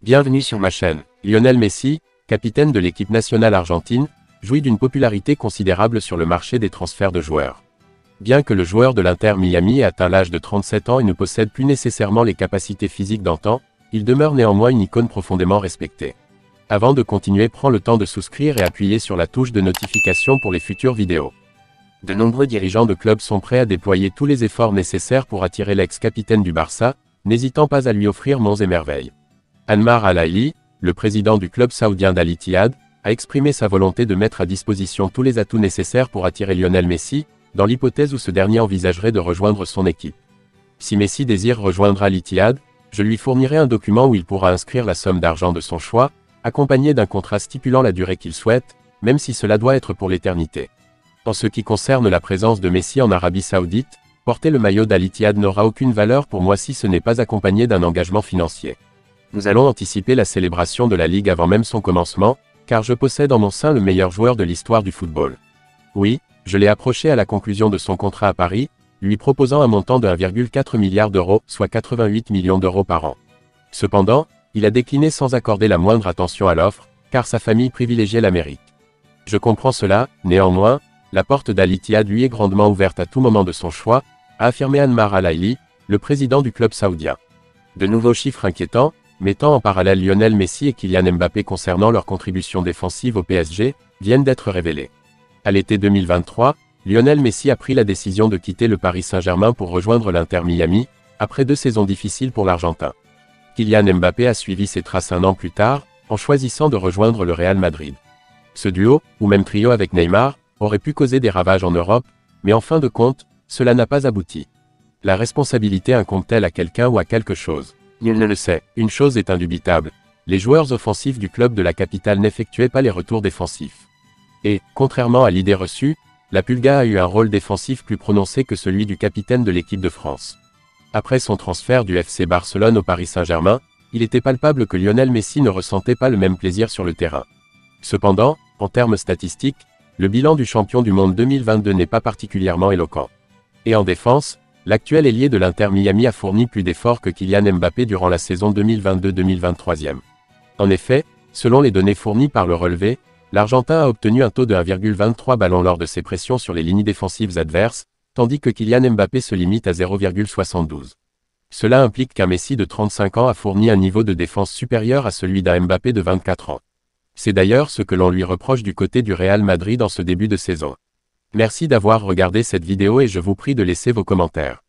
Bienvenue sur ma chaîne. Lionel Messi, capitaine de l'équipe nationale argentine, jouit d'une popularité considérable sur le marché des transferts de joueurs. Bien que le joueur de l'Inter Miami ait atteint l'âge de 37 ans et ne possède plus nécessairement les capacités physiques d'antan, il demeure néanmoins une icône profondément respectée. Avant de continuer, prends le temps de souscrire et appuyer sur la touche de notification pour les futures vidéos. De nombreux dirigeants de clubs sont prêts à déployer tous les efforts nécessaires pour attirer l'ex-capitaine du Barça, n'hésitant pas à lui offrir monts et merveilles. Anmar Al-Ahli, le président du club saoudien d'Al-Ittihad, a exprimé sa volonté de mettre à disposition tous les atouts nécessaires pour attirer Lionel Messi, dans l'hypothèse où ce dernier envisagerait de rejoindre son équipe. Si Messi désire rejoindre Al-Ittihad, je lui fournirai un document où il pourra inscrire la somme d'argent de son choix, accompagné d'un contrat stipulant la durée qu'il souhaite, même si cela doit être pour l'éternité. En ce qui concerne la présence de Messi en Arabie Saoudite, porter le maillot d'Al-Ittihad n'aura aucune valeur pour moi si ce n'est pas accompagné d'un engagement financier. Nous allons anticiper la célébration de la Ligue avant même son commencement, car je possède en mon sein le meilleur joueur de l'histoire du football. Oui, je l'ai approché à la conclusion de son contrat à Paris, lui proposant un montant de 1,4 milliard d'euros, soit 88 millions d'euros par an. Cependant, il a décliné sans accorder la moindre attention à l'offre, car sa famille privilégiait l'Amérique. Je comprends cela, néanmoins, la porte d'Al-Ittihad lui est grandement ouverte à tout moment de son choix, a affirmé Anmar Al-Ahli, le président du club saoudien. De nouveaux chiffres inquiétants, mettant en parallèle Lionel Messi et Kylian Mbappé concernant leur contribution défensive au PSG, viennent d'être révélés. À l'été 2023, Lionel Messi a pris la décision de quitter le Paris Saint-Germain pour rejoindre l'Inter Miami, après 2 saisons difficiles pour l'Argentin. Kylian Mbappé a suivi ses traces un an plus tard, en choisissant de rejoindre le Real Madrid. Ce duo, ou même trio avec Neymar, aurait pu causer des ravages en Europe, mais en fin de compte, cela n'a pas abouti. La responsabilité incombe-t-elle à quelqu'un ou à quelque chose? Nul ne le sait. Une chose est indubitable. Les joueurs offensifs du club de la capitale n'effectuaient pas les retours défensifs. Et, contrairement à l'idée reçue, la Pulga a eu un rôle défensif plus prononcé que celui du capitaine de l'équipe de France. Après son transfert du FC Barcelone au Paris Saint-Germain, il était palpable que Lionel Messi ne ressentait pas le même plaisir sur le terrain. Cependant, en termes statistiques, le bilan du champion du monde 2022 n'est pas particulièrement éloquent. Et en défense, l'actuel ailier de l'Inter Miami a fourni plus d'efforts que Kylian Mbappé durant la saison 2022-2023. En effet, selon les données fournies par le relevé, l'Argentin a obtenu un taux de 1,23 ballons lors de ses pressions sur les lignes défensives adverses, tandis que Kylian Mbappé se limite à 0,72. Cela implique qu'un Messi de 35 ans a fourni un niveau de défense supérieur à celui d'un Mbappé de 24 ans. C'est d'ailleurs ce que l'on lui reproche du côté du Real Madrid en ce début de saison. Merci d'avoir regardé cette vidéo et je vous prie de laisser vos commentaires.